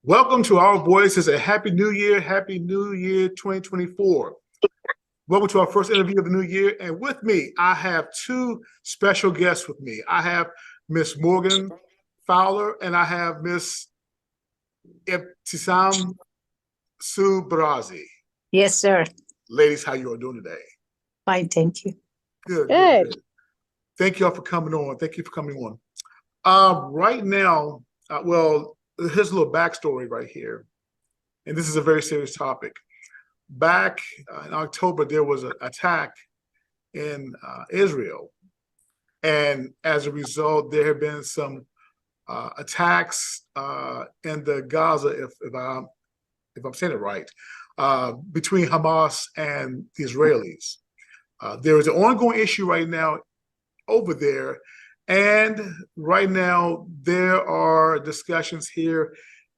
Welcome to Our Voices. A Happy New Year 2024. Welcome to our first interview of the new year. And with me, I have two special guests with me. I have Miss Morgan Fowler and I have Miss Ibtesam Barazzi. Yes, sir. Ladies, how you all doing today? Fine, thank you. Good. Thank you all for coming on. Thank you for coming on. Right now, well, here's a little backstory right here. And this is a very serious topic. Back in October, there was an attack in Israel. And as a result, there have been some attacks in the Gaza, if I'm saying it right, between Hamas and the Israelis. There is an ongoing issue right now over there. And right now, there are discussions here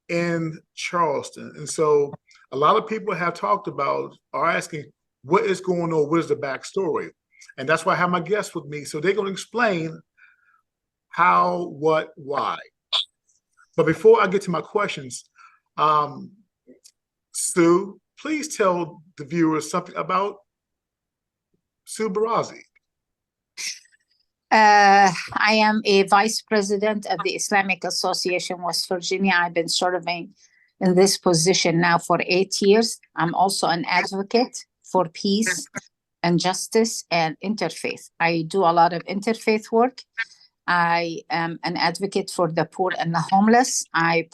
in Charleston. And so a lot of people are asking, what is going on? What is the backstory? And that's why I have my guests with me. So they're going to explain how, what, why. But before I get to my questions, Sue, please tell the viewers something about Sue Barazzi. I am a vice president of the Islamic Association West Virginia. I've been serving in this position now for 8 years. I'm also an advocate for peace and justice and interfaith. I do a lot of interfaith work. I am an advocate for the poor and the homeless. I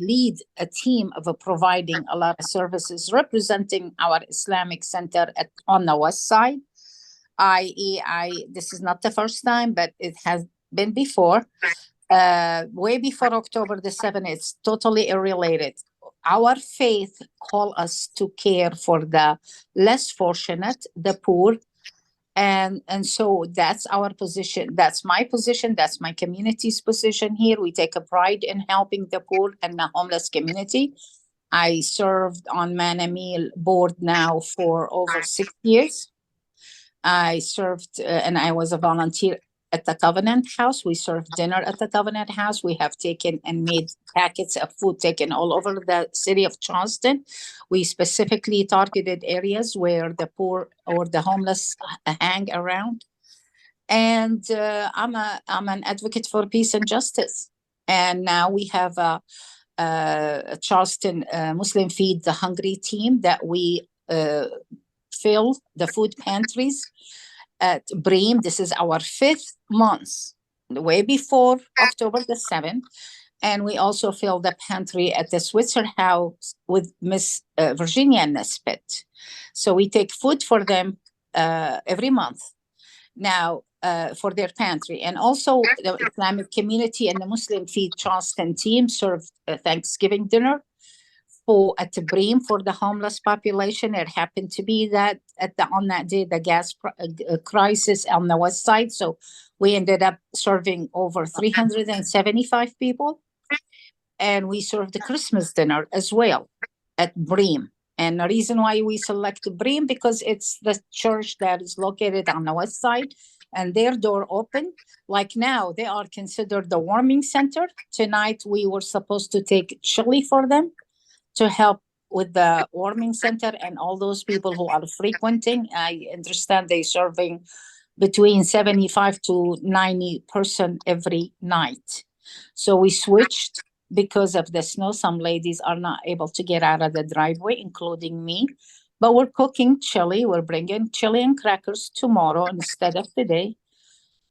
lead a team of providing a lot of services representing our Islamic Center on the West Side. This is not the first time, but it has been before. Way before October the 7th, it's totally irrelated. Our faith calls us to care for the less fortunate, the poor. And so that's our position. That's my position. That's my community's position here. We take a pride in helping the poor and the homeless community. I served on Manamil board now for over 6 years. I served and I was a volunteer at the Covenant House. We served dinner at the Covenant House. We have taken and made packets of food taken all over the city of Charleston. We specifically targeted areas where the poor or the homeless hang around. And I'm an advocate for peace and justice. And now we have a Charleston Muslim Feed the Hungry team that we fill the food pantries at Bream. This is our 5th month, way before October the 7th. And we also fill the pantry at the Switzer House with Miss Virginia Nesbitt. So we take food for them every month now for their pantry. And also the Islamic community and the Muslim Feed Charleston team served Thanksgiving dinner at the Bream for the homeless population. It happened to be that on that day, the gas crisis on the West Side. So we ended up serving over 375 people. And we served the Christmas dinner as well at Bream. And the reason why we select Bream, because it's the church that is located on the West Side and their door open. Like now, they are considered the warming center. Tonight, we were supposed to take chili for them to help with the warming center and all those people who are frequenting. I understand they're serving between 75 to 90 person every night. So we switched because of the snow. Some ladies are not able to get out of the driveway, including me. But we're cooking chili. We're bringing chili and crackers tomorrow instead of today.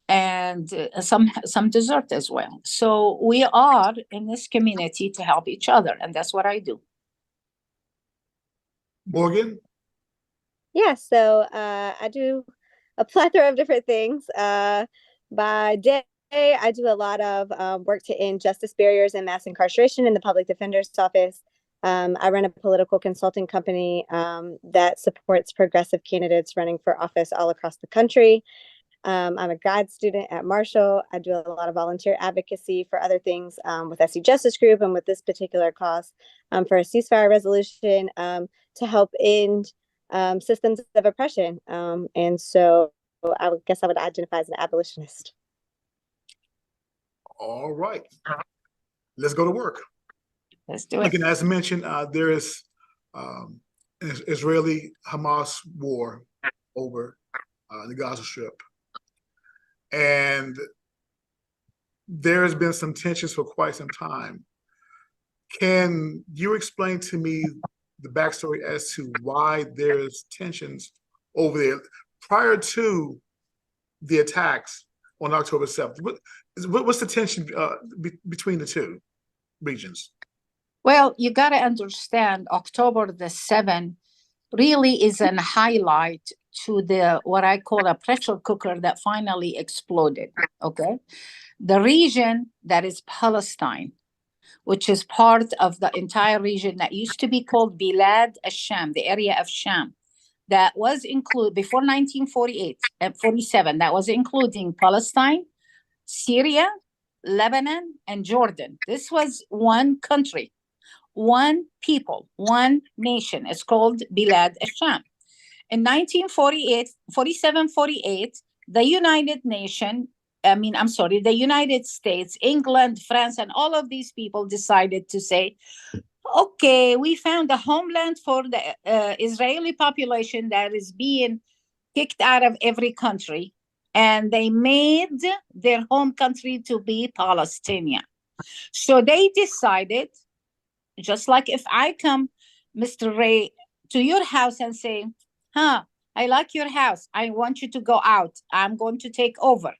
And some dessert as well. So we are in this community to help each other. And that's what I do. Morgan? Yeah, so I do a plethora of different things. By day, I do a lot of work to end justice barriers and mass incarceration in the public defender's office. I run a political consulting company that supports progressive candidates running for office all across the country. I'm a grad student at Marshall. I do a lot of volunteer advocacy for other things with SC Justice Group and with this particular cause for a ceasefire resolution to help end systems of oppression. And so I guess I would identify as an abolitionist. All right. Let's go to work. Let's do it. Again, as mentioned, there is an Israeli-Hamas war over the Gaza Strip. And there has been some tensions for quite some time. Can you explain to me the backstory as to why there's tensions over there prior to the attacks on October 7th? What's the tension between the two regions? Well, you got to understand October the 7th really is a highlight to the what I call a pressure cooker that finally exploded. Okay. The region that is Palestine, which is part of the entire region that used to be called Bilad al-Sham, the area of Sham, that was included before 1948 and 47, that was including Palestine, Syria, Lebanon, and Jordan. This was one country, one people, one nation. It's called Bilad al-Sham. In 1948, 47, 48, the the United States, England, France, and all of these people decided to say, okay, we found a homeland for the Israeli population that is being kicked out of every country. And they made their home country to be Palestine. So they decided, just like if I come, Mr. Ray, to your house and say, I like your house. I want you to go out. I'm going to take over.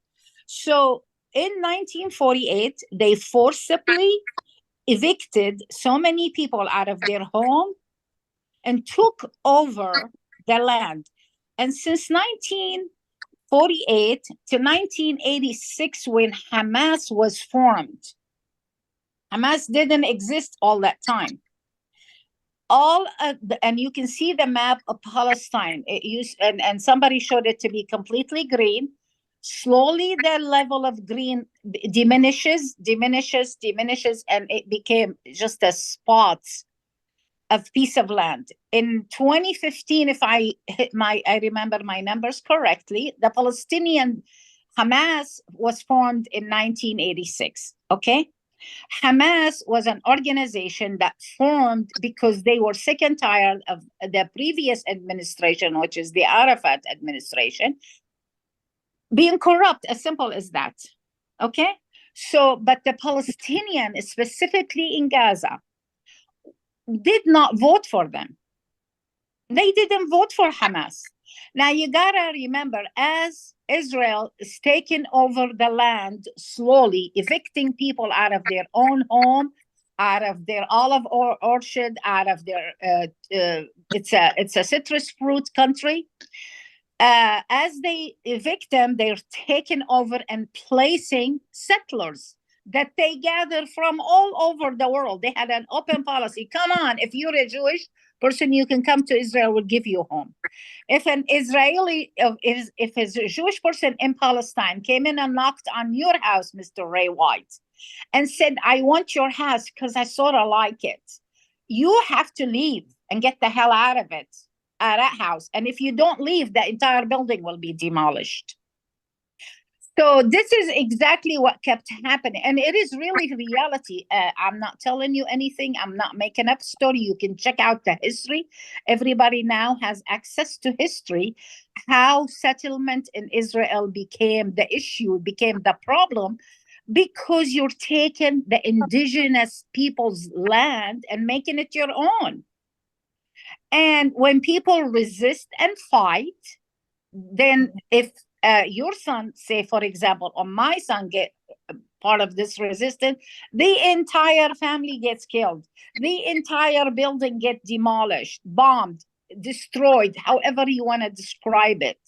So in 1948, they forcibly evicted so many people out of their home and took over the land. And since 1948 to 1986, when Hamas was formed, Hamas didn't exist all that time. And you can see the map of Palestine. And somebody showed it to be completely green. Slowly, the level of green diminishes, and it became just a spot of piece of land. In 2015, if I remember my numbers correctly, the Palestinian Hamas was formed in 1986. Okay. Hamas was an organization that formed because they were sick and tired of the previous administration, which is the Arafat administration, being corrupt, as simple as that. Okay? So, but the Palestinian, specifically in Gaza, did not vote for them. They didn't vote for Hamas. Now, you gotta remember, as Israel is taking over the land slowly, evicting people out of their own home, out of their olive orchard, out of their, it's a citrus fruit country. As they evict them, they're taking over and placing settlers that they gather from all over the world. They had an open policy. Come on, if you're a Jewish person, you can come to Israel, we'll give you a home. If an Israeli, if a Jewish person in Palestine came in and knocked on your house, Mr. Ray White, and said, I want your house because I sort of like it, you have to leave and get the hell out of it, that house. And if you don't leave, the entire building will be demolished. So this is exactly what kept happening. And it is really reality. I'm not telling you anything. I'm not making up story. You can check out the history. Everybody now has access to history, how settlement in Israel became the issue, became the problem, because you're taking the indigenous people's land and making it your own. And when people resist and fight, then if your son, say, for example, or my son get part of this resistance, the entire family gets killed. The entire building gets demolished, bombed, destroyed, however you want to describe it.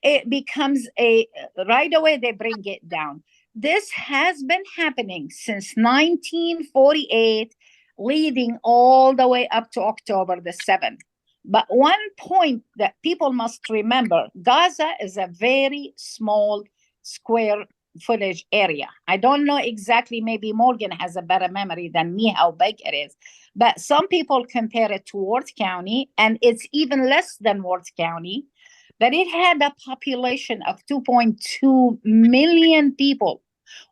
It becomes right away they bring it down. This has been happening since 1948, leading all the way up to October the 7th. But one point that people must remember, Gaza is a very small square footage area. I don't know exactly, maybe Morgan has a better memory than me how big it is. But some people compare it to Worth County, and it's even less than Worth County. But it had a population of 2.2 million people,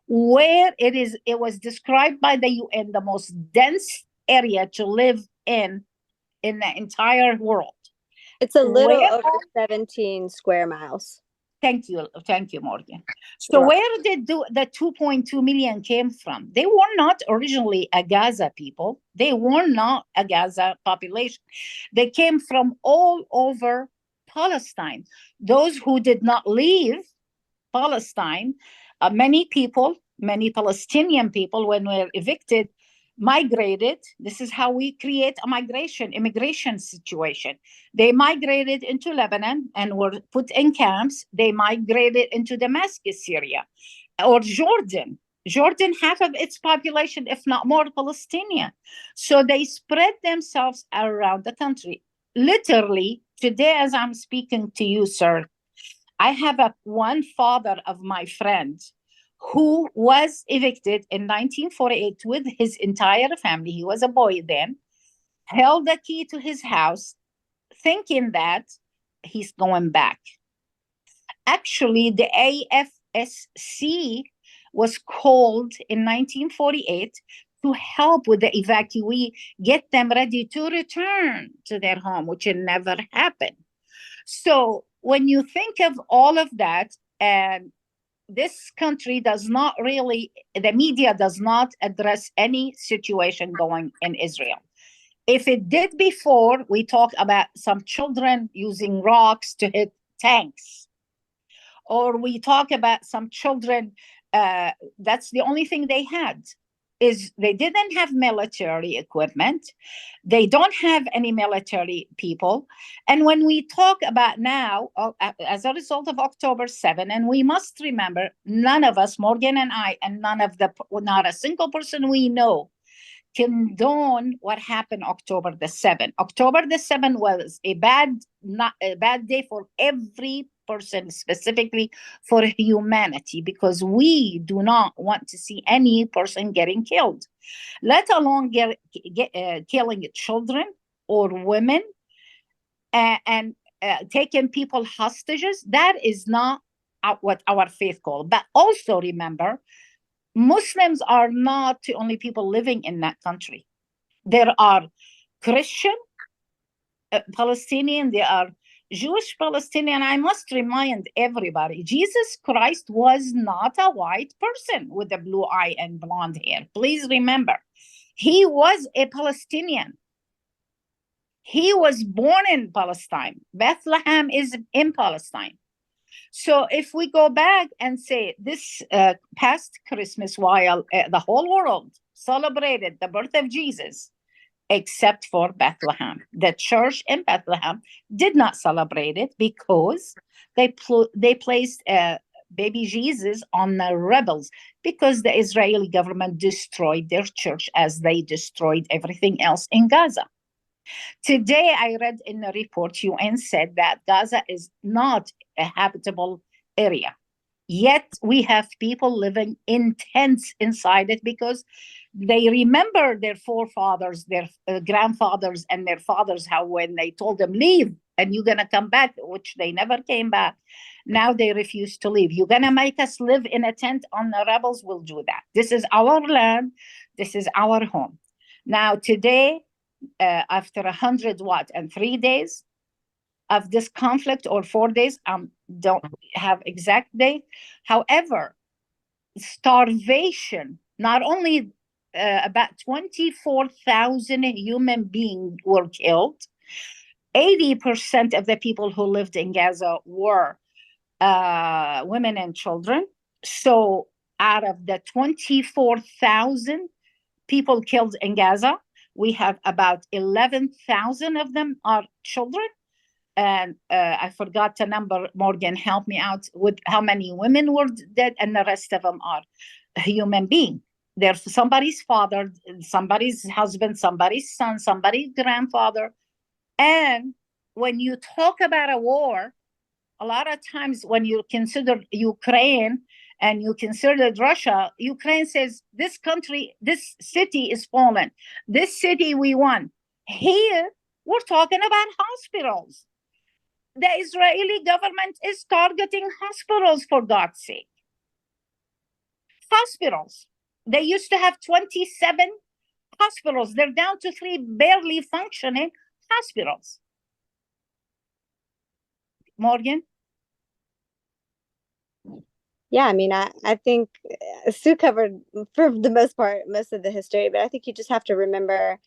where it was described by the UN the most dense area to live in the entire world. It's a little Where over 17 square miles. Thank you, Morgan. So You're where did the 2.2 million came from? They were not originally a Gaza people. They were not a Gaza population. They came from all over Palestine. Those who did not leave Palestine, many Palestinian people, when we're evicted, migrated. This is how we create a immigration situation. They migrated into Lebanon and were put in camps. They migrated into Damascus, Syria, or Jordan. Jordan, half of its population, if not more, Palestinian. So they spread themselves around the country. Literally, today, as I'm speaking to you, sir, I have one father of my friend who was evicted in 1948 with his entire family. He was a boy then, held the key to his house, thinking that he's going back. Actually, the AFSC was called in 1948 to help with the evacuee, get them ready to return to their home, which never happened. So when you think of all of that, and this country does not really, the media does not address any situation going in Israel. If it did before, we talk about some children using rocks to hit tanks, or we talk about some children, that's the only thing they had, is they didn't have military equipment. They don't have any military people. And when we talk about now, as a result of October 7, and we must remember, none of us, Morgan and I, and not a single person we know, condone what happened October the 7th. October the 7th was a bad day for every person, specifically for humanity, because we do not want to see any person getting killed, let alone killing children or women and taking people hostages. That is not what our faith calls. But also remember, Muslims are not the only people living in that country. There are Christian Palestinian, there are Jewish Palestinian. I must remind everybody, Jesus Christ was not a white person with a blue eye and blonde hair. Please remember, he was a Palestinian. He was born in Palestine. Bethlehem is in Palestine. So if we go back and say this past Christmas, while the whole world celebrated the birth of Jesus, except for Bethlehem, the church in Bethlehem did not celebrate it because they placed baby Jesus on the rebels, because the Israeli government destroyed their church as they destroyed everything else in Gaza. Today, I read in the report, UN said that Gaza is not a habitable area. Yet we have people living in tents inside it because they remember their forefathers, their grandfathers, and their fathers, how when they told them, leave, and you're going to come back, which they never came back. Now they refuse to leave. You're going to make us live in a tent on the rebels? We'll do that. This is our land. This is our home. Now, today, after 103 days of this conflict, or 4 days, don't have exact date. However, starvation, not only about 24,000 human beings were killed, 80% of the people who lived in Gaza were women and children. So out of the 24,000 people killed in Gaza, we have about 11,000 of them are children. And I forgot the number. Morgan, help me out with how many women were dead, and the rest of them are human beings. They're somebody's father, somebody's husband, somebody's son, somebody's grandfather. And when you talk about a war, a lot of times when you consider Ukraine and you considered Russia, Ukraine says, this country, this city is fallen. This city we won. Here, we're talking about hospitals. The Israeli government is targeting hospitals, for God's sake. Hospitals. They used to have 27 hospitals. They're down to 3 barely functioning hospitals. Morgan? Yeah, I mean, I think Sue covered for the most part most of the history, but I think you just have to remember,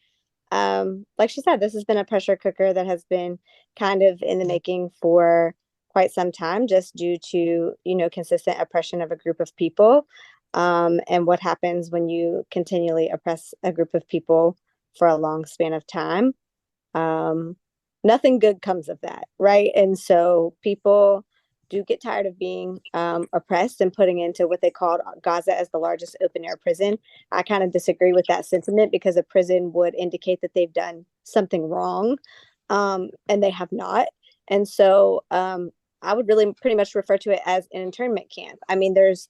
like she said, this has been a pressure cooker that has been kind of in the making for quite some time, just due to, consistent oppression of a group of people, and what happens when you continually oppress a group of people for a long span of time. Nothing good comes of that, right? And so people do get tired of being oppressed and putting into what they called Gaza as the largest open air prison. I kind of disagree with that sentiment, because a prison would indicate that they've done something wrong, and they have not. And so I would really pretty much refer to it as an internment camp. I mean, there is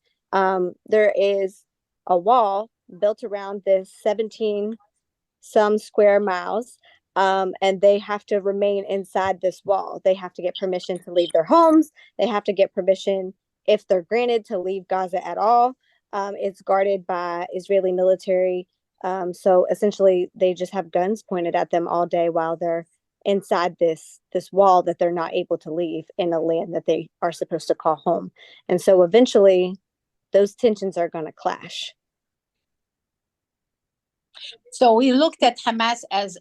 a wall built around this 17 some square miles, and they have to remain inside this wall. They have to get permission to leave their homes. They have to get permission, if they're granted, to leave Gaza at all. It's guarded by Israeli military. So essentially, they just have guns pointed at them all day while they're inside this wall that they're not able to leave in a land that they are supposed to call home. And so eventually, those tensions are going to clash. So we looked at Hamas as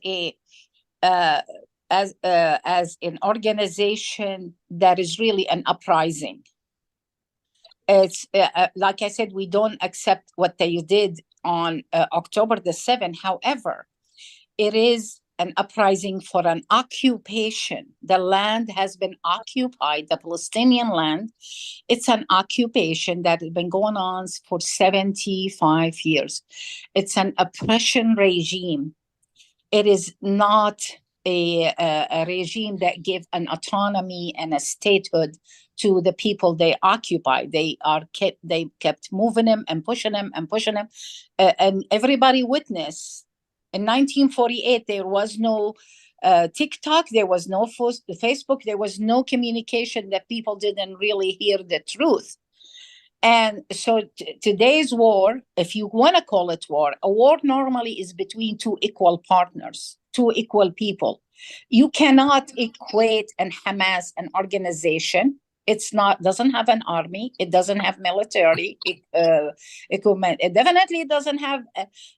an organization that is really an uprising. It's like I said, we don't accept what they did on October the 7th. However, it is an uprising for an occupation. The land has been occupied, the Palestinian land. It's an occupation that has been going on for 75 years. It's an oppression regime. It is not a regime that give an autonomy and a statehood to the people they occupy. They kept moving them and pushing them and pushing them, and everybody witnessed. In 1948, there was no TikTok, there was no Facebook, there was no communication, that people didn't really hear the truth. And so today's war, if you want to call it war, a war normally is between two equal partners, two equal people. You cannot equate Hamas, an organization. Doesn't have an army. It doesn't have military equipment. It definitely doesn't have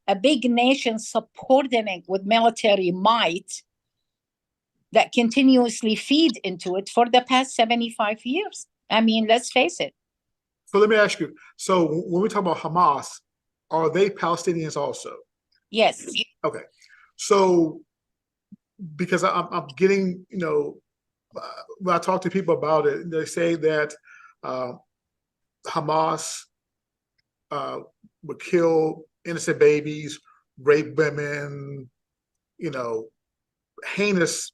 a big nation supporting it with military might that continuously feed into it for the past 75 years. I mean, let's face it. So let me ask you, so when we talk about Hamas, are they Palestinians also? Yes. Okay. So because I'm getting, when I talk to people about it, they say that Hamas would kill innocent babies, rape women, heinous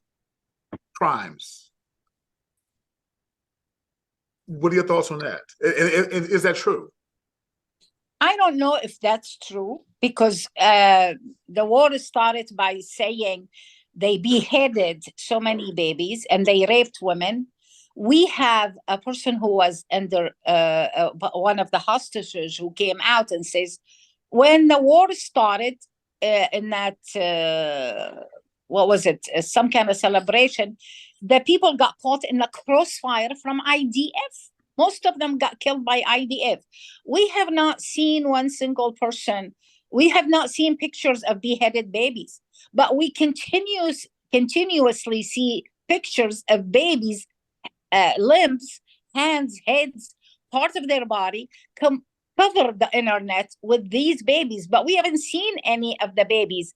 crimes. What are your thoughts on that? Is that true? I don't know if that's true, because the war started by saying they beheaded so many babies and they raped women. We have a person who was under one of the hostages who came out and says, when the war started in that, what was it, some kind of celebration, the people got caught in the crossfire from IDF. Most of them got killed by IDF. We have not seen one single person. We have not seen pictures of beheaded babies, but we continuously see pictures of babies, limbs, hands, heads, parts of their body cover the internet with these babies. But we haven't seen any of the babies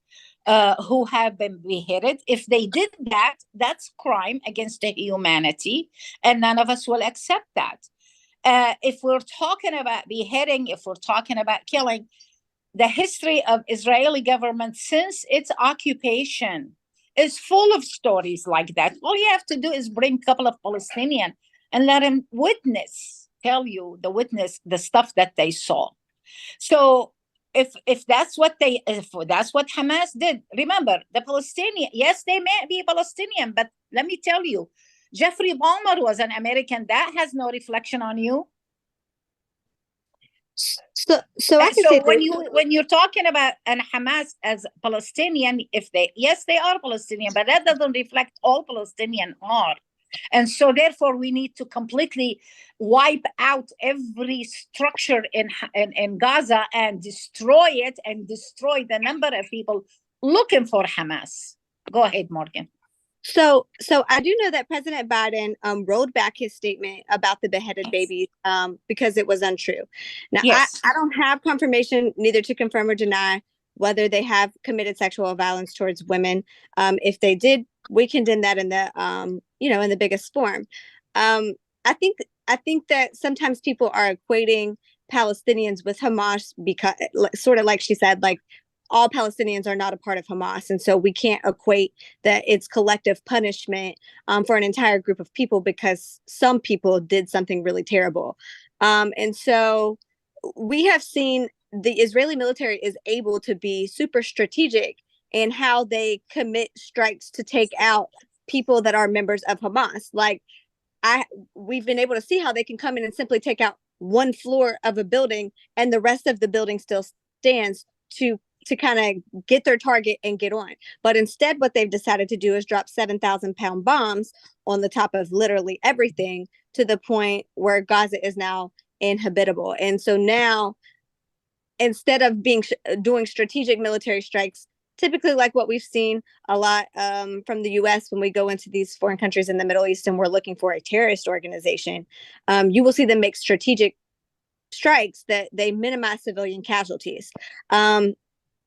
who have been beheaded. If they did that, that's crime against the humanity, and none of us will accept that. If we're talking about beheading, if we're talking about killing, the history of Israeli government since its occupation is full of stories like that. All you have to do is bring a couple of Palestinians and let them tell you the stuff that they saw. So if that's what Hamas did, remember the Palestinian, yes, they may be Palestinian, but let me tell you, Jeffrey Dahmer was an American. That has no reflection on you. So I And can so say when you're talking about an Hamas as Palestinian, yes, they are Palestinian, but that doesn't reflect all Palestinian are. And so therefore we need to completely wipe out every structure in Gaza and destroy it and destroy the number of people looking for Hamas. Go ahead, Morgan. So I do know that President Biden rolled back his statement about the beheaded babies because it was untrue. Now, Yes. I don't have confirmation neither to confirm or deny whether they have committed sexual violence towards women. If they did, we condemn that in the in the biggest form. I think that sometimes people are equating Palestinians with Hamas because, sort of like she said, like all Palestinians are not a part of Hamas. And so we can't equate that it's collective punishment for an entire group of people because some people did something really terrible. And so we have seen the Israeli military is able to be super strategic in how they commit strikes to take out people that are members of Hamas. Like we've been able to see how they can come in and simply take out one floor of a building and the rest of the building still stands to kind of get their target and get on. But instead, what they've decided to do is drop 7,000-pound bombs on the top of literally everything to the point where Gaza is now inhabitable. And so now, instead of doing strategic military strikes, typically like what we've seen a lot from the U.S. when we go into these foreign countries in the Middle East and we're looking for a terrorist organization, you will see them make strategic strikes that they minimize civilian casualties.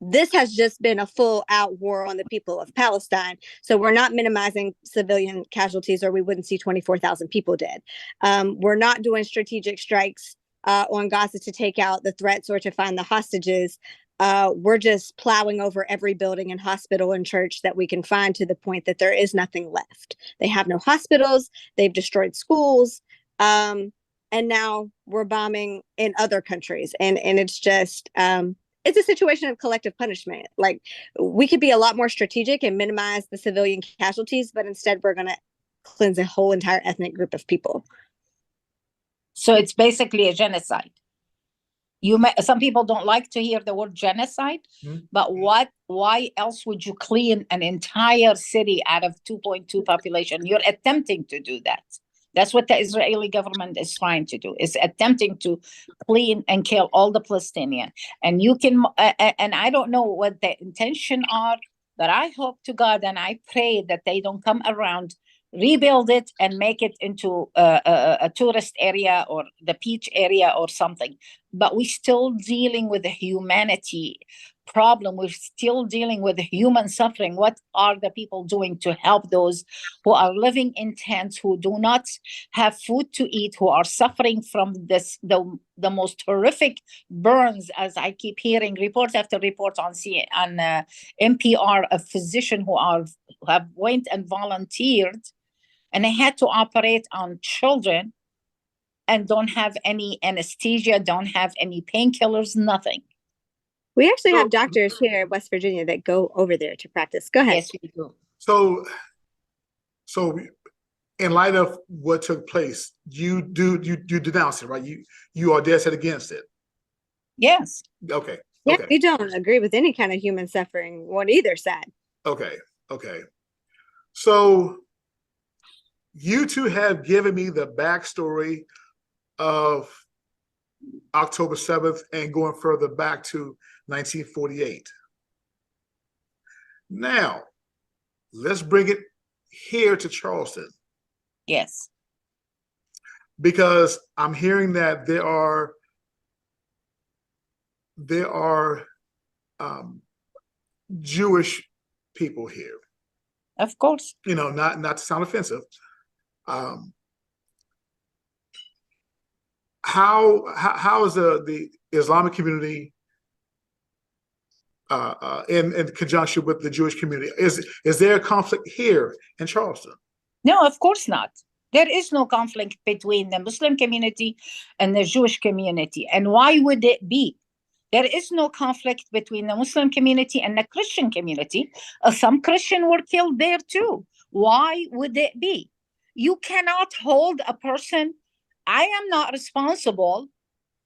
This has just been a full out war on the people of Palestine. So we're not minimizing civilian casualties or we wouldn't see 24,000 people dead. We're not doing strategic strikes on Gaza to take out the threats or to find the hostages. We're just plowing over every building and hospital and church that we can find to the point that there is nothing left. They have no hospitals. They've destroyed schools. And now we're bombing in other countries. And it's just... it's a situation of collective punishment. Like we could be a lot more strategic and minimize the civilian casualties, but instead we're going to cleanse a whole entire ethnic group of people. So it's basically a genocide. Some people don't like to hear the word genocide, but why else would you clean an entire city out of 2.2 population? You're attempting to do that. That's what the Israeli government is trying to do, is attempting to clean and kill all the Palestinians. And you can, and I don't know what the intention are, but I hope to God and I pray that they don't come around, rebuild it and make it into a tourist area or the beach area or something. But we're still dealing with the humanity problem. We're still dealing with human suffering. What are the people doing to help those who are living in tents, who do not have food to eat, who are suffering from this, the most horrific burns, as I keep hearing report after report on NPR of physicians who have went and volunteered, and they had to operate on children and don't have any anesthesia, don't have any painkillers, nothing. We actually have doctors here in West Virginia that go over there to practice. Go ahead. Yes, we do. So in light of what took place, you denounce it, right? You are dead set against it. Yes. Okay. Yeah, okay. we don't agree with any kind of human suffering on either side. Okay. So you two have given me the backstory of October 7th and going further back to 1948. Now, let's bring it here to Charleston. Yes. Because I'm hearing that there are Jewish people here. Of course. You know, not to sound offensive. How is the Islamic community in conjunction with the Jewish community? Is there a conflict here in Charleston? No, of course not. There is no conflict between the Muslim community and the Jewish community. And why would it be? There is no conflict between the Muslim community and the Christian community. Some Christians were killed there too. Why would it be? You cannot hold a person. I am not responsible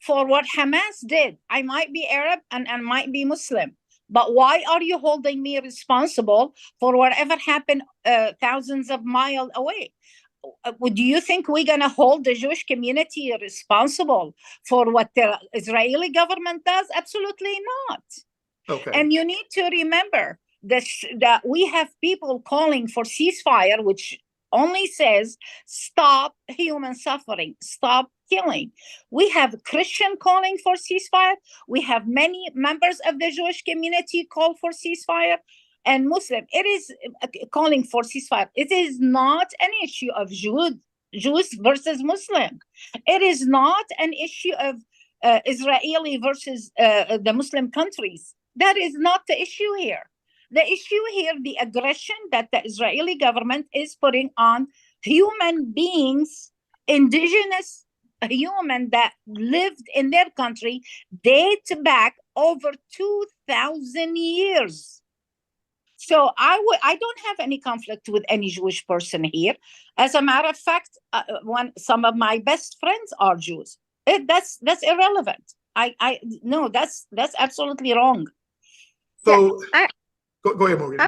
for what Hamas did. I might be Arab and might be Muslim, but why are you holding me responsible for whatever happened thousands of miles away? Do you think we're going to hold the Jewish community responsible for what the Israeli government does? Absolutely not. Okay. And you need to remember that we have people calling for ceasefire, which only says stop human suffering, stop killing. We have Christian calling for ceasefire. We have many members of the Jewish community call for ceasefire, and Muslim. It is calling for ceasefire. It is not an issue of Jews versus Muslim. It is not an issue of Israeli versus the Muslim countries. That is not the issue here. The issue here, the aggression that the Israeli government is putting on human beings, indigenous human that lived in their country, date back over 2,000 years. So I don't have any conflict with any Jewish person here. As a matter of fact, some of my best friends are Jews. That's irrelevant. No, that's absolutely wrong. So yeah, go ahead, Morgan. I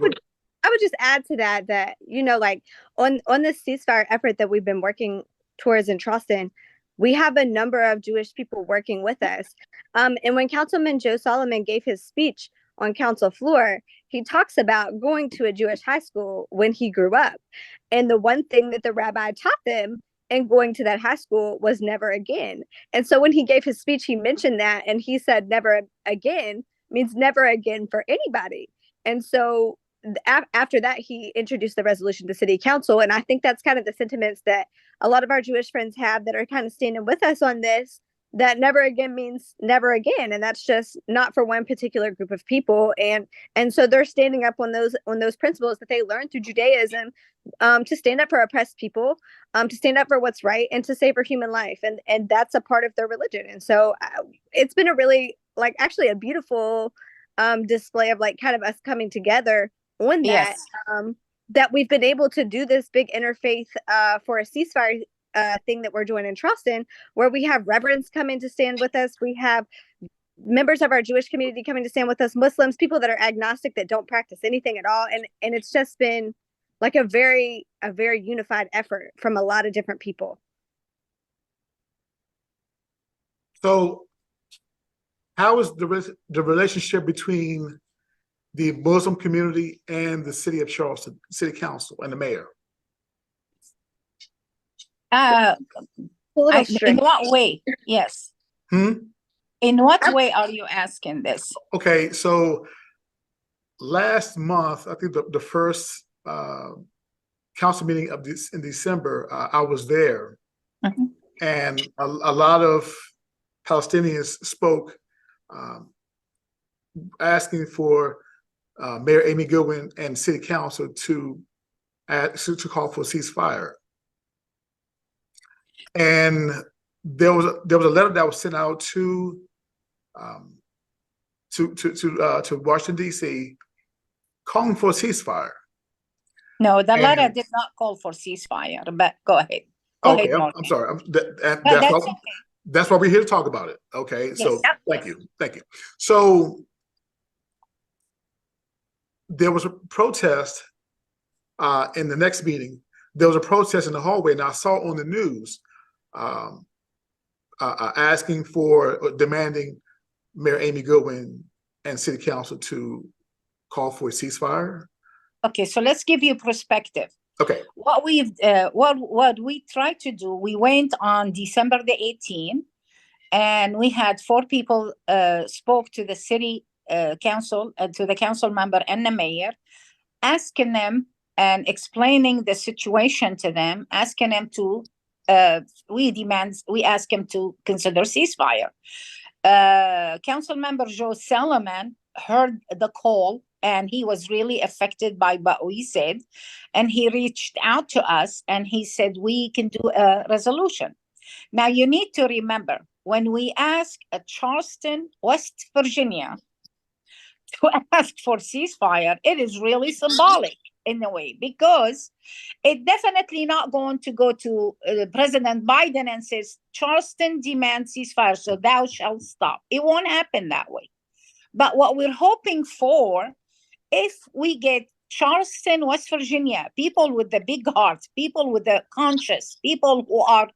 would just add to that, you know, like on this ceasefire effort that we've been working towards in Charleston, we have a number of Jewish people working with us. And when Councilman Joe Solomon gave his speech on council floor, he talks about going to a Jewish high school when he grew up. And the one thing that the rabbi taught them and going to that high school was never again. And so when he gave his speech, he mentioned that, and he said never again means never again for anybody. And so after that, he introduced the resolution to city council. And I think that's kind of the sentiments that a lot of our Jewish friends have that are kind of standing with us on this, that never again means never again. And that's just not for one particular group of people. And so they're standing up on those principles that they learned through Judaism, to stand up for oppressed people, to stand up for what's right, and to savor human life. And that's a part of their religion. And so it's been a really, like, actually a beautiful display of like kind of us coming together on that, Yes. that we've been able to do this big interfaith for a ceasefire thing that we're doing in Charleston, where we have reverends coming to stand with us. We have members of our Jewish community coming to stand with us, Muslims, people that are agnostic, that don't practice anything at all. And it's just been like a very unified effort from a lot of different people. So how is the relationship between the Muslim community and the city of Charleston, city council and the mayor? A little In strict. what way? Yes. In what way are you asking this? Okay, so last month, I think the first council meeting of this in December, I was there, and a lot of Palestinians spoke, asking for Mayor Amy Goodwin and City Council to call for a ceasefire. And there was a letter that was sent out to Washington D.C. calling for a ceasefire. No, the letter did not call for ceasefire. But go ahead. Go ahead, Morgan. I'm sorry. That's okay. That's why we're here to talk about it. Okay, Yes. so thank you. So there was a protest in the next meeting. There was a protest in the hallway, and I saw on the news asking for, demanding Mayor Amy Goodwin and City Council to call for a ceasefire. Okay, so let's give you perspective. Okay. What we tried to do, we went on December the 18th, and we had 4 people spoke to the city council, to the council member and the mayor, asking them and explaining the situation to them, asking them to, we ask them to consider ceasefire. Council member Joe Solomon heard the call, and he was really affected by what we said, and he reached out to us and he said we can do a resolution. Now you need to remember, when we ask Charleston, West Virginia, to ask for ceasefire, it is really symbolic. in a way, because it definitely not going to go to President Biden and says, Charleston demands ceasefire, so thou shalt stop. It won't happen that way. But what we're hoping for, if we get Charleston, West Virginia, people with the big heart, people with the conscience, people who are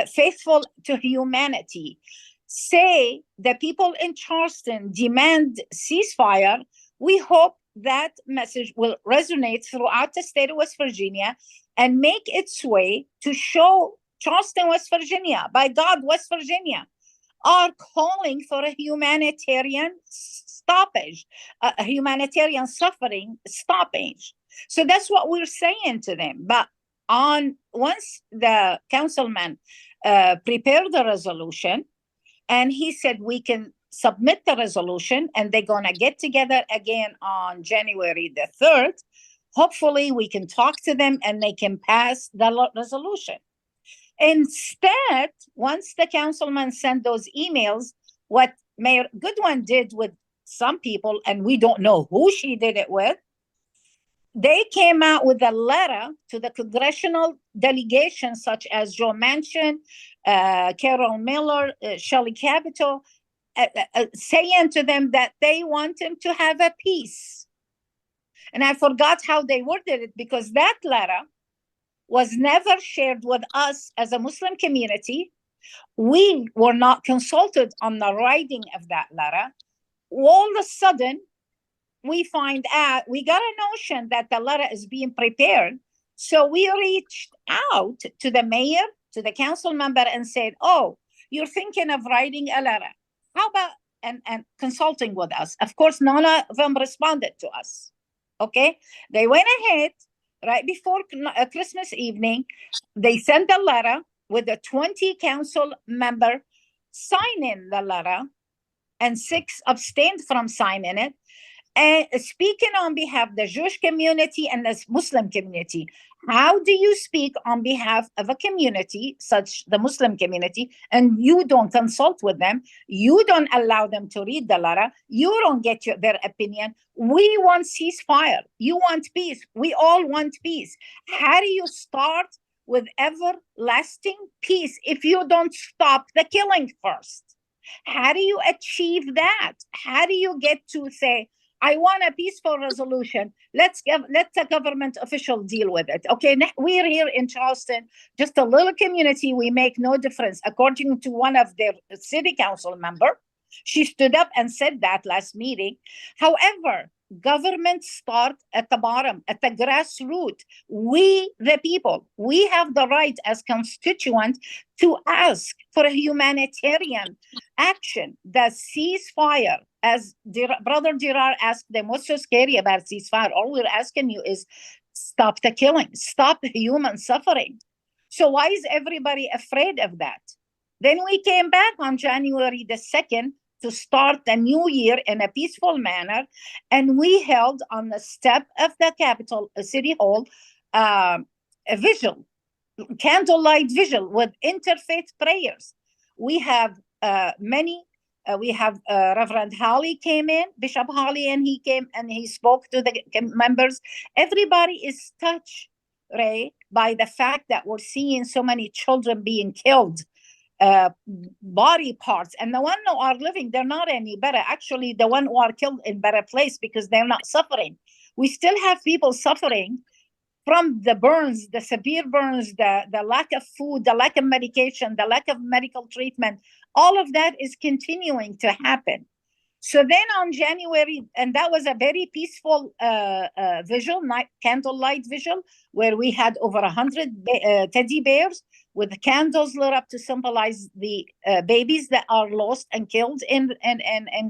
faithful to humanity, say the people in Charleston demand ceasefire, we hope that message will resonate throughout the state of West Virginia and make its way to show Charleston, West Virginia, by God, West Virginia, are calling for a humanitarian stoppage, a humanitarian suffering stoppage. So that's what we're saying to them. But once the councilman prepared the resolution, and he said we can submit the resolution, and they're going to get together again on January the 3rd. Hopefully we can talk to them and they can pass the resolution. Instead, once the councilman sent those emails, what Mayor Goodwin did with some people, and we don't know who she did it with, they came out with a letter to the congressional delegation, such as Joe Manchin, Carol Miller, Shelley Capito, saying to them that they want them to have a peace. And I forgot how they worded it, because that letter was never shared with us as a Muslim community. We were not consulted on the writing of that letter. All of a sudden, we find out, we got a notion that the letter is being prepared. So we reached out to the mayor, to the council member, and said, oh, you're thinking of writing a letter. How about and consulting with us? Of course, none of them responded to us. Okay, they went ahead right before Christmas evening. They sent a letter with the 20 council member signing the letter, and 6 abstained from signing it. And speaking on behalf of the Jewish community and the Muslim community. How do you speak on behalf of a community, such the Muslim community, and you don't consult with them? You don't allow them to read the letter. You don't get their opinion. We want ceasefire. You want peace. We all want peace. How do you start with everlasting peace if you don't stop the killing first? How do you achieve that? How do you get to say, I want a peaceful resolution. Let a government official deal with it. Okay, we're here in Charleston, just a little community. We make no difference. According to one of their city council member, she stood up and said that last meeting. However, government start at the bottom, at the grassroots. We, the people, we have the right as constituents to ask for a humanitarian action. The ceasefire, as Brother Dirar asked them, what's so scary about ceasefire? All we're asking you is stop the killing, stop human suffering. So why is everybody afraid of that? Then we came back on January the 2nd to start the new year in a peaceful manner. And we held on the step of the Capitol City Hall a vigil, candlelight vigil with interfaith prayers. We have we have Reverend Holly came in, Bishop Holly, and he came and he spoke to the members. Everybody is touched, Ray, by the fact that we're seeing so many children being killed, body parts, and the one who are living, they're not any better. Actually, the one who are killed in better place because they're not suffering. We still have people suffering from the burns, the severe burns, the lack of food, the lack of medication, the lack of medical treatment. All of that is continuing to happen. So then on January, and that was a very peaceful vigil, candlelight vigil, where we had over 100 teddy bears with the candles lit up to symbolize the babies that are lost and killed in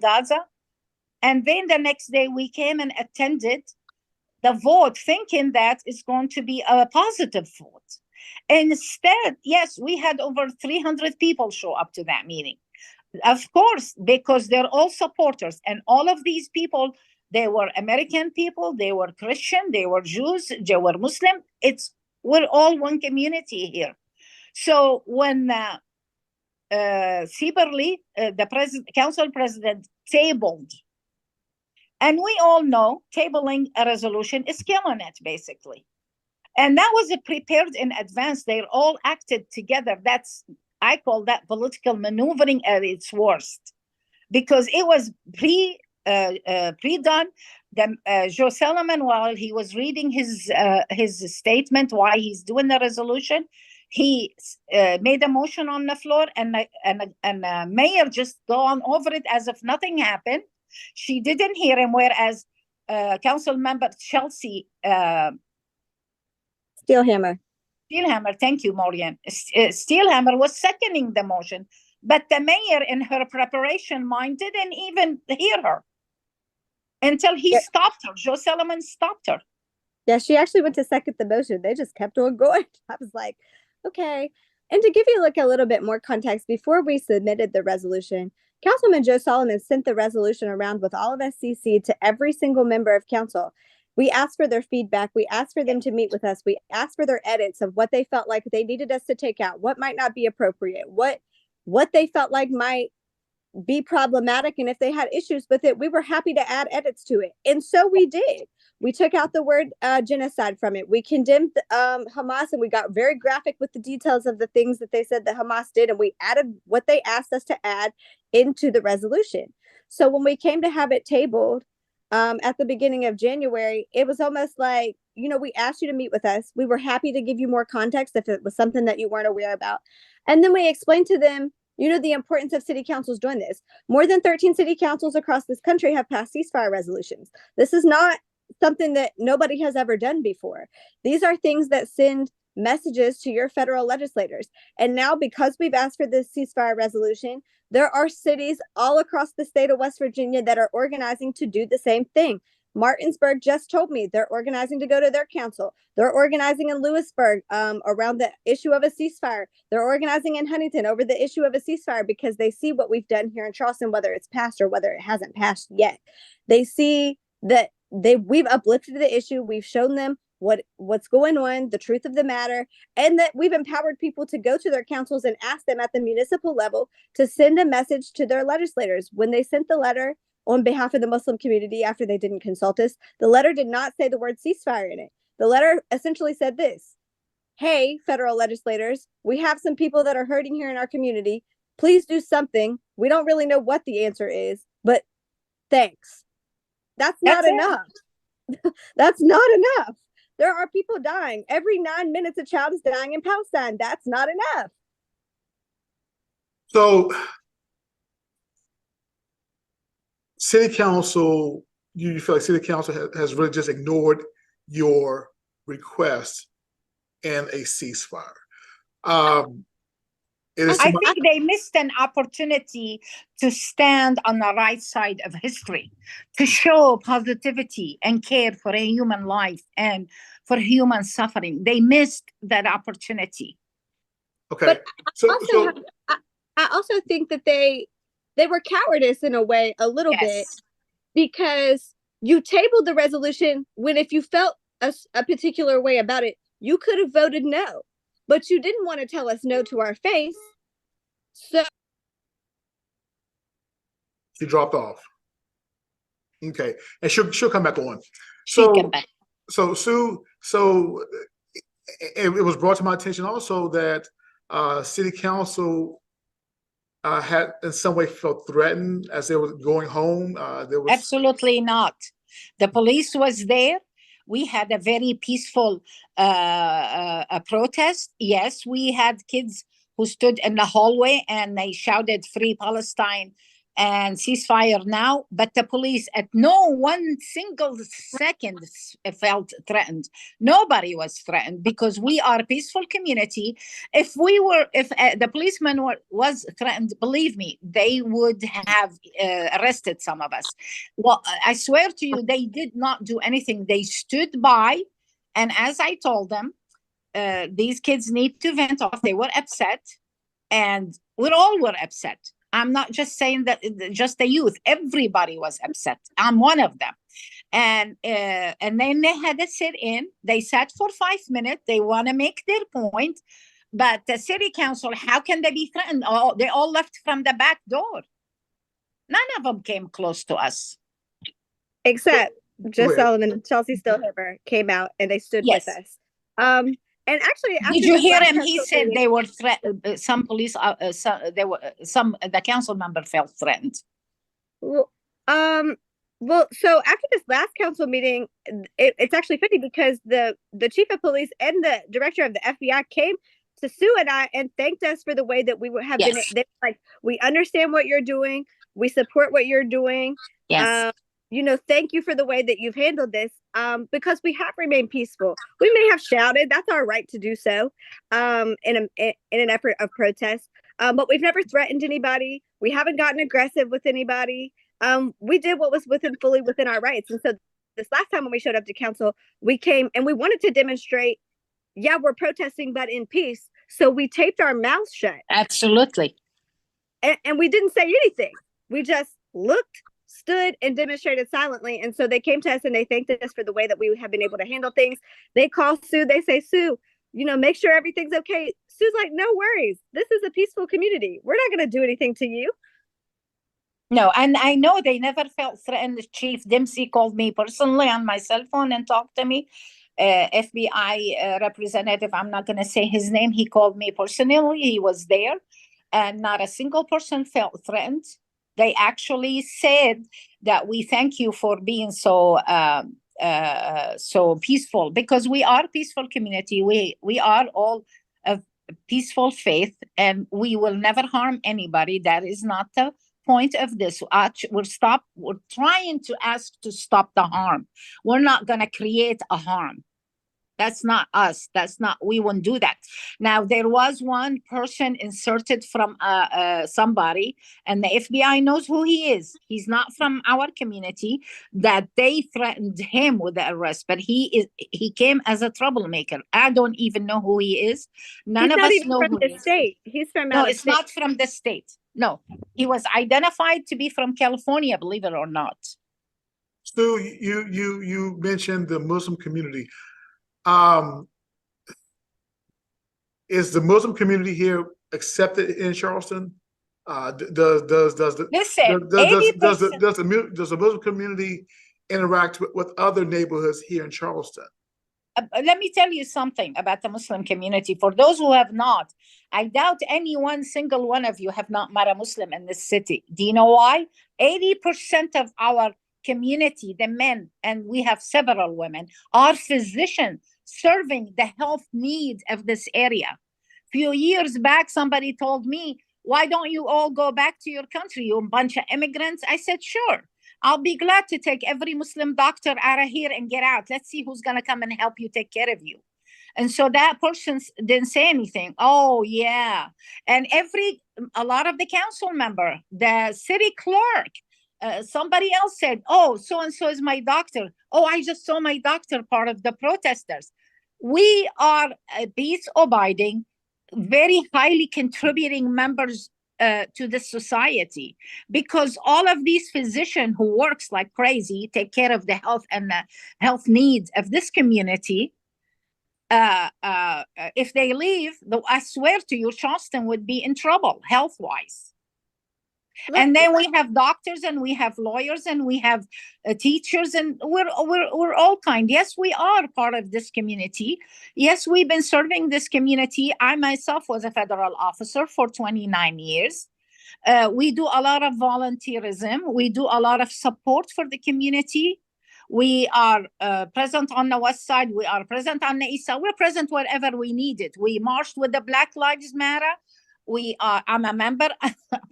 Gaza. And then the next day we came and attended the vote, thinking that it's going to be a positive vote. Instead, yes, we had over 300 people show up to that meeting. Of course, because they're all supporters. And all of these people, they were American people, they were Christian, they were Jews, they were Muslim. We're all one community here. So when Sieberli, the council president, tabled And we all know tabling a resolution is killing it, basically. And that was prepared in advance. They all acted together. I call that political maneuvering at its worst, because it was pre-done. Joe Solomon, while he was reading his statement, why he's doing the resolution, he made a motion on the floor, and the mayor just gone over it as if nothing happened. She didn't hear him, whereas council member Chelsea Steelhammer. Thank you, Maureen. Steelhammer was seconding the motion, but the mayor, in her preparation mind, didn't even hear her until he stopped her. Joe Solomon stopped her. Yeah, she actually went to second the motion. They just kept on going. I was like, okay. And to give you like a little bit more context, before we submitted the resolution, Councilman Joe Solomon sent the resolution around with all of SCC to every single member of council. We asked for their feedback. We asked for them to meet with us. We asked for their edits of what they felt like they needed us to take out, what might not be appropriate, what they felt like might be problematic. And if they had issues with it, we were happy to add edits to it. And so we did. We took out the word genocide from it. We condemned Hamas, and we got very graphic with the details of the things that they said that Hamas did. And we added what they asked us to add into the resolution. So when we came to have it tabled at the beginning of January, it was almost like, we asked you to meet with us. We were happy to give you more context if it was something that you weren't aware about. And then we explained to them, the importance of city councils doing this. More than 13 city councils across this country have passed ceasefire resolutions. This is not something that nobody has ever done before. These are things that send messages to your federal legislators. And now, because we've asked for this ceasefire resolution, there are cities all across the state of West Virginia that are organizing to do the same thing. Martinsburg just told me they're organizing to go to their council. They're organizing in Lewisburg around the issue of a ceasefire. They're organizing in Huntington over the issue of a ceasefire because they see what we've done here in Charleston, whether it's passed or whether it hasn't passed yet. They see that we've uplifted the issue. We've shown them what's going on, the truth of the matter, and that we've empowered people to go to their councils and ask them at the municipal level to send a message to their legislators. When they sent the letter on behalf of the Muslim community after they didn't consult us, the letter did not say the word ceasefire in it. The letter essentially said this: hey, federal legislators, we have some people that are hurting here in our community. Please do something. We don't really know what the answer is, but thanks. That's not enough. That's not enough. There are people dying. Every 9 minutes, a child is dying in Palestine. That's not enough. So, city council, you feel like city council has really just ignored your request in a ceasefire. I think they missed an opportunity to stand on the right side of history, to show positivity and care for a human life and for human suffering. They missed that opportunity. Okay. But I also think that they were cowardice in a way, a little bit, because you tabled the resolution when, if you felt a particular way about it, you could have voted no. But you didn't want to tell us no to our face. So she dropped off. Okay. And she'll come back on. She'll come back. So Sue, it was brought to my attention also that city council had in some way felt threatened as they were going home. Absolutely not. The police was there. We had a very peaceful protest. Yes, we had kids who stood in the hallway and they shouted "Free Palestine" and "Ceasefire now." But the police at no one single second felt threatened. Nobody was threatened because we are a peaceful community. If the policeman was threatened, believe me, they would have arrested some of us. Well, I swear to you, they did not do anything. They stood by. And as I told them, these kids need to vent off. They were upset, and we all were upset. I'm not just saying that just the youth. Everybody was upset. I'm one of them. And then they had to sit in. They sat for 5 minutes. They want to make their point. But the city council, how can they be threatened? Oh, they all left from the back door. None of them came close to us. except Go Just ahead. Solomon and Chelsea Stillhaber came out and they stood with Yes. us. And actually, Did after you this hear last him? He council said meeting, they were some police. The council member felt threatened. well, so after this last council meeting, it's actually funny because the chief of police and the director of the FBI came to Sue and I and thanked us for the way that we have been. Yes. They like, we understand what you're doing. We support what you're doing. Yes. Thank you for the way that you've handled this. Because we have remained peaceful. We may have shouted. That's our right to do so. In an effort of protest. But we've never threatened anybody. We haven't gotten aggressive with anybody. We did what was fully within our rights. And so this last time when we showed up to council, we came and we wanted to demonstrate, yeah, we're protesting, but in peace. So we taped our mouths shut. Absolutely. And we didn't say anything. We just looked, stood, and demonstrated silently. And so they came to us and they thanked us for the way that we have been able to handle things. They call Sue, they say, Sue, make sure everything's okay. Sue's like, no worries. This is a peaceful community. We're not going to do anything to you. No, and I know they never felt threatened. Chief Dempsey called me personally on my cell phone and talked to me. FBI representative, I'm not going to say his name, he called me personally. He was there, and not a single person felt threatened. They actually said that we thank you for being so peaceful, because we are a peaceful community. We are all of peaceful faith, and we will never harm anybody. That is not the point of this. We're trying to ask to stop the harm. We're not going to create a harm. That's not us. We won't do that. Now, there was one person inserted from somebody, and the FBI knows who he is. He's not from our community, that they threatened him with the arrest, but he came as a troublemaker. I don't even know who he is. None of us know who he is. State. He's from No, it's not from the state. No, he was identified to be from California, believe it or not. Stu, you mentioned the Muslim community. Is the Muslim community here accepted in Charleston? Does the Muslim community interact with other neighborhoods here in Charleston? Let me tell you something about the Muslim community. For those who have not, I doubt any one single one of you have not met a Muslim in this city. Do you know why? 80% of our community, the men, and we have several women, are physicians serving the health needs of this area. Few years back, somebody told me, why don't you all go back to your country, you bunch of immigrants? I said, sure. I'll be glad to take every Muslim doctor out of here and get out. Let's see who's going to come and help you, take care of you. And so that person didn't say anything. Oh, yeah. And a lot of the council member, the city clerk, somebody else said, oh, so-and-so is my doctor. Oh, I just saw my doctor, part of the protesters. We are peace-abiding, very highly contributing members to the society, because all of these physicians who works like crazy, take care of the health and the health needs of this community. If they leave, I swear to you, Charleston would be in trouble health-wise. And then we have doctors, and we have lawyers, and we have teachers, and we're all kind. Yes, we are part of this community. Yes, we've been serving this community. I myself was a federal officer for 29 years. We do a lot of volunteerism. We do a lot of support for the community. We are present on the west side. We are present on the east side. We're present wherever we need it. We marched with the Black Lives Matter. I'm a member,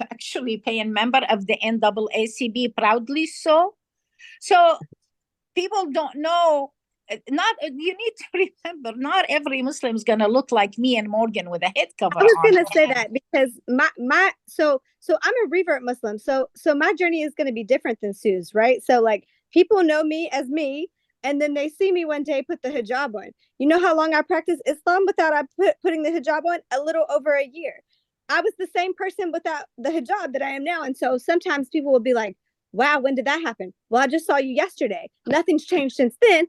actually paying member of the NAACP, proudly so. So people don't know, you need to remember, not every Muslim is going to look like me and Morgan with a head cover on. I was going to say that because so I'm a revert Muslim. So my journey is going to be different than Sue's, right? So like people know me as me, and then they see me one day put the hijab on. You know how long I practiced Islam without putting the hijab on? A little over a year. I was the same person without the hijab that I am now. And so sometimes people will be like, wow, when did that happen? Well, I just saw you yesterday. Nothing's changed since then.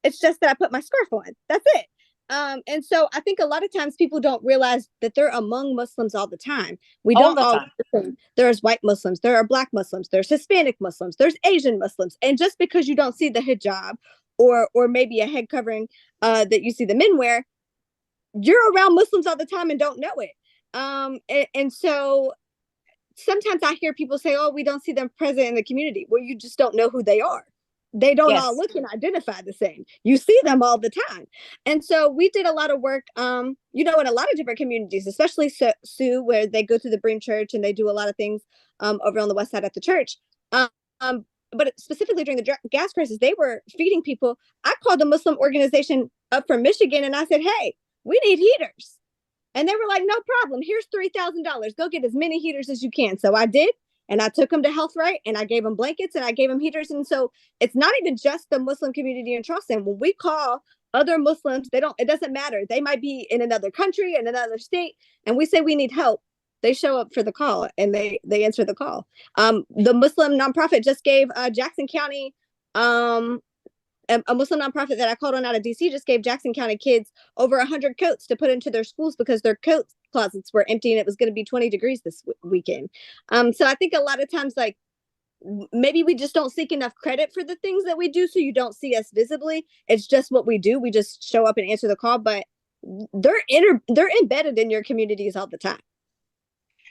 It's just that I put my scarf on. That's it. And so I think a lot of times people don't realize that they're among Muslims all the time. We All don't the all time. look the same. There's white Muslims, there are Black Muslims, there's Hispanic Muslims, there's Asian Muslims. And just because you don't see the hijab or maybe a head covering that you see the men wear, you're around Muslims all the time and don't know it. And so sometimes I hear people say, oh, we don't see them present in the community. Well, you just don't know who they are. They don't all Yes. look and identify the same. You see them all the time. And so we did a lot of work, in a lot of different communities, especially Sioux, where they go to the Bream Church and they do a lot of things over on the west side at the church. But specifically during the gas crisis, they were feeding people. I called a Muslim organization up from Michigan and I said, hey, we need heaters. And they were like, no problem. Here's $3,000. Go get as many heaters as you can. So I did. And I took them to Health Right and I gave them blankets and I gave them heaters. And so it's not even just the Muslim community in Charleston. When we call other Muslims, it doesn't matter. They might be in another country, in another state, and we say we need help. They show up for the call and they answer the call. The Muslim nonprofit just gave Jackson County, a Muslim nonprofit that I called on out of DC just gave Jackson County kids over 100 coats to put into their schools because their coat closets were empty and it was going to be 20 degrees this weekend. So I think a lot of times, like, maybe we just don't seek enough credit for the things that we do, so you don't see us visibly. It's just what we do. We just show up and answer the call, but they're embedded in your communities all the time.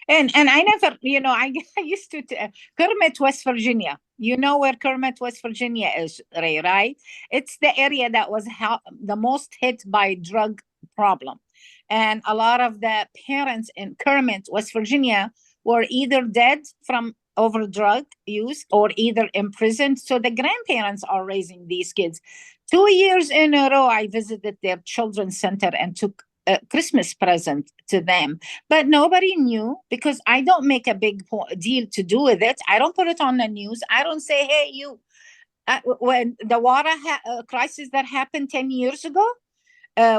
And I never, I used to Kermit, West Virginia. You know where Kermit, West Virginia is, Ray, right? It's the area that was the most hit by drug problem. And a lot of the parents in Kermit, West Virginia, were either dead from over drug use or either imprisoned. So the grandparents are raising these kids. 2 years in a row, I visited their children's center and took a Christmas present to them. But nobody knew because I don't make a big deal to do with it. I don't put it on the news. I don't say, hey, you, when the water crisis that happened 10 years ago,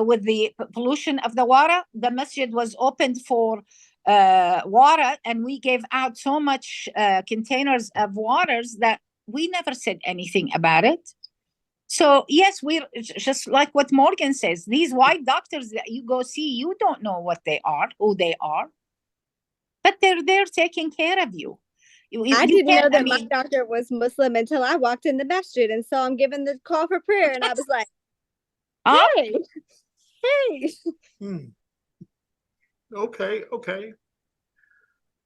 with the pollution of the water, the masjid was opened for water, and we gave out so much containers of waters that we never said anything about it. So yes, we're just like what Morgan says, these white doctors that you go see, you don't know what they are, who they are, but they're there taking care of you. I didn't know that my doctor was Muslim until I walked in the masjid and saw him giving the call for prayer, and I was like, hey. Okay.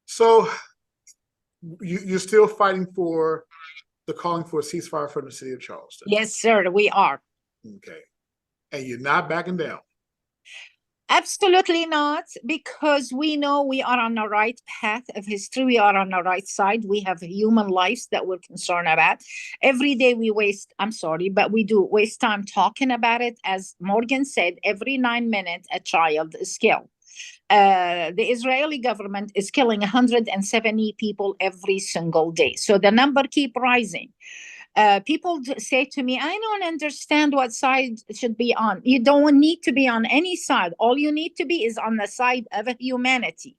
So you're still fighting for the calling for a ceasefire from the city of Charleston? Yes, sir, we are. Okay. And you're not backing down? Absolutely not, because we know we are on the right path of history. We are on the right side. We have human lives that we're concerned about. Every day we we do waste time talking about it. As Morgan said, every 9 minutes, a child is killed. The Israeli government is killing 170 people every single day. So the number keep rising. People say to me, I don't understand what side should be on. You don't need to be on any side. All you need to be is on the side of humanity.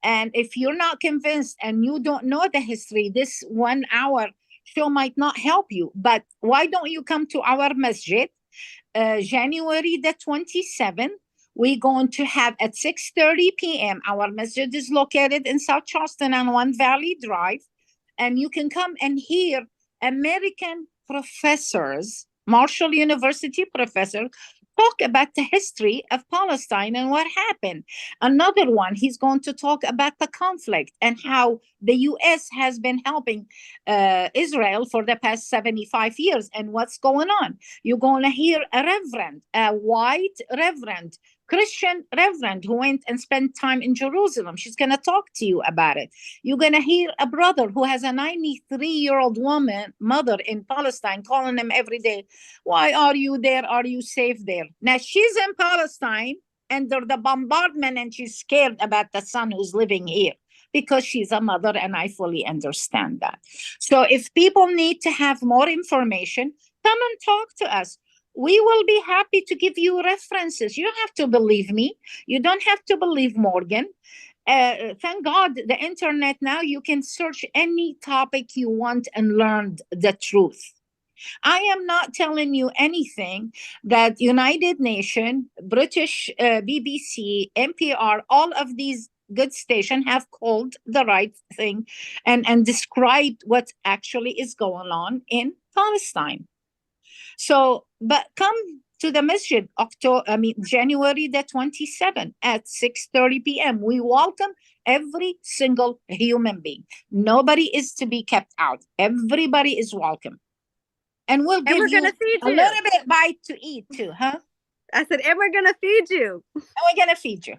And if you're not convinced and you don't know the history, this 1 hour show might not help you. But why don't you come to our masjid? January the 27th, we're going to have at 6:30 p.m. Our masjid is located in South Charleston on One Valley Drive. And you can come and hear American professors, Marshall University professors, talk about the history of Palestine and what happened. Another one, he's going to talk about the conflict and how the U.S. has been helping Israel for the past 75 years and what's going on. You're going to hear a white reverend, Christian reverend who went and spent time in Jerusalem. She's going to talk to you about it. You're going to hear a brother who has a 93-year-old mother in Palestine calling him every day. Why are you there? Are you safe there? Now she's in Palestine under the bombardment and she's scared about the son who's living here because she's a mother, and I fully understand that. So if people need to have more information, come and talk to us. We will be happy to give you references. You don't have to believe me. You don't have to believe Morgan. Thank God the internet now, you can search any topic you want and learn the truth. I am not telling you anything that United Nations, British BBC, NPR, all of these good stations have called the right thing and described what actually is going on in Palestine. So, but come to the masjid, January the 27th at 6:30 p.m. We welcome every single human being. Nobody is to be kept out. Everybody is welcome. And we'll give we're gonna feed a you. little bit bite to eat too, huh? I said, and we're gonna feed you. And we're gonna feed you.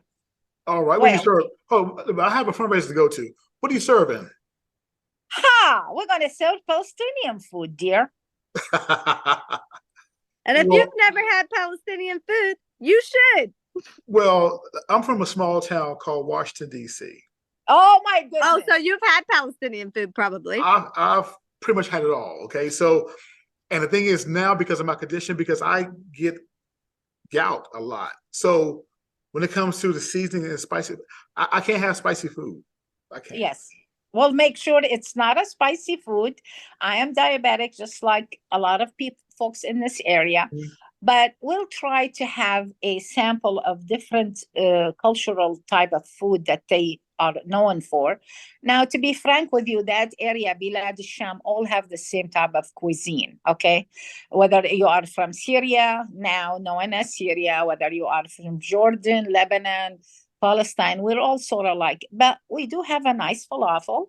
All right. What do you serve? Oh, I have a fundraiser to go to. What are you serving? We're gonna serve Palestinian food, dear. And if you've never had Palestinian food, you should. Well, I'm from a small town called Washington, D.C. Oh my goodness. Oh, so you've had Palestinian food probably. I've pretty much had it all. Okay. So, and the thing is now, because of my condition, because I get gout a lot. So when it comes to the seasoning and spicy, I can't have spicy food. I can't. Yes. Well, make sure it's not a spicy food. I am diabetic, just like a lot of folks in this area. Mm-hmm. But we'll try to have a sample of different cultural type of food that they are known for. Now, to be frank with you, that area, Bilad al-Sham, all have the same type of cuisine, okay? Whether you are from Syria, now known as Syria, whether you are from Jordan, Lebanon, Palestine, we're all sort of like, but we do have a nice falafel.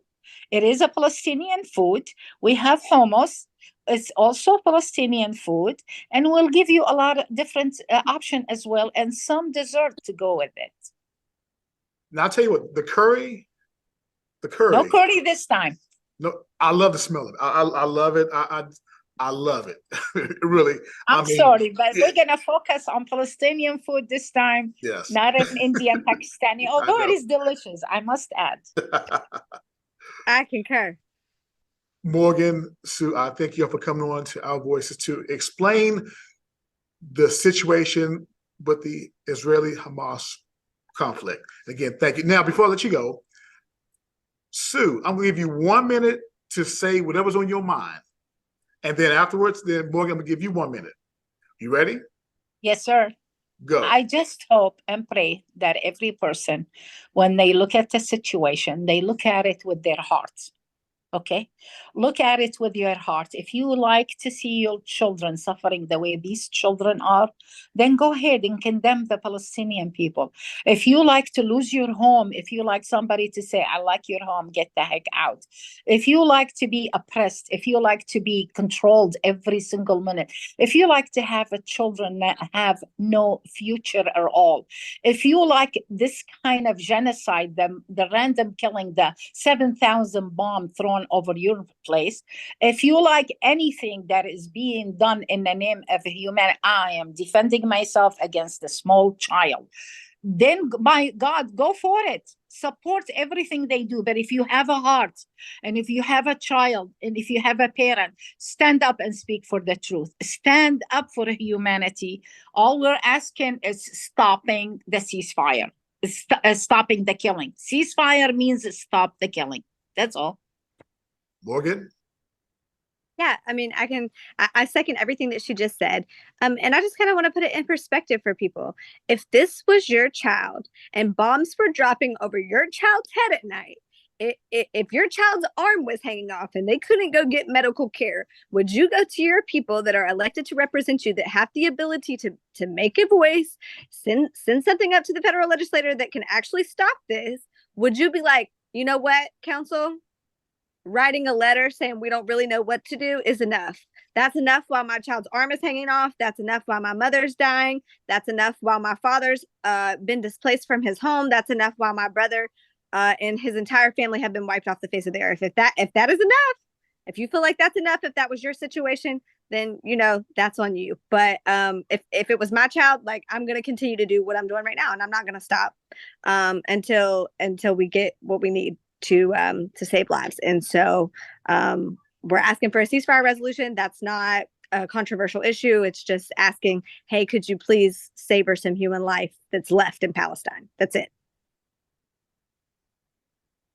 It is a Palestinian food. We have hummus. It's also Palestinian food, and we'll give you a lot of different options as well, and some dessert to go with it. Now I'll tell you what, the curry. No curry this time. No, I love the smell of it. I love it. I love it. Really. I'm sorry, but we're gonna focus on Palestinian food this time. Yes. Not an Indian, Pakistani, although it is delicious, I must add. I concur. Morgan, Sue, I thank you for coming on to Our Voices to explain the situation with the Israeli-Hamas conflict. Again, thank you. Now, before I let you go, Sue, I'm going to give you 1 minute to say whatever's on your mind. And then afterwards, then Morgan, I'm going to give you 1 minute. You ready? Yes, sir. Go. I just hope and pray that every person, when they look at the situation, they look at it with their hearts. Okay, look at it with your heart. If you like to see your children suffering the way these children are, then go ahead and condemn the Palestinian people. If you like to lose your home, if you like somebody to say, I like your home, get the heck out. If you like to be oppressed, if you like to be controlled every single minute, if you like to have children that have no future at all, if you like this kind of genocide, the random killing, the 7,000 bombs thrown over your place, if you like anything that is being done in the name of humanity, I am defending myself against a small child, then by God, go for it. Support everything they do. But if you have a heart, and if you have a child, and if you have a parent, stand up and speak for the truth. Stand up for humanity. All we're asking is stopping the ceasefire, stopping the killing. Ceasefire means stop the killing. That's all. Morgan? Yeah, I mean, I second everything that she just said. And I just kind of want to put it in perspective for people. If this was your child and bombs were dropping over your child's head at night, if your child's arm was hanging off and they couldn't go get medical care, would you go to your people that are elected to represent you, that have the ability to make a voice, send something up to the federal legislator that can actually stop this? Would you be like, you know what, council? Writing a letter saying we don't really know what to do is enough. That's enough while my child's arm is hanging off. That's enough while my mother's dying. That's enough while my father's been displaced from his home. That's enough while my brother and his entire family have been wiped off the face of the earth. If that is enough, if you feel like that's enough, if that was your situation, then that's on you. But if it was my child, like, I'm gonna continue to do what I'm doing right now, and I'm not gonna stop until we get what we need to save lives. And so we're asking for a ceasefire resolution. That's not a controversial issue. It's just asking, hey, could you please savor some human life that's left in Palestine? That's it.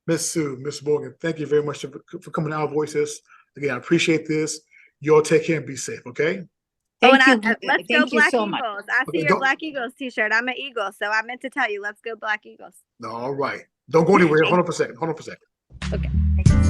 Miss Sue, Miss Morgan, thank you very much for coming to Our Voices. Again, I appreciate this. You all take care and be safe, okay? And Thank you. let's go Thank you Black so much. Eagles. I Okay, see your Black Eagles t-shirt. I'm an Eagle, so I meant to tell you, let's go Black Eagles. All right. Don't go anywhere. Hold on for a second. Hold on for a second. Okay.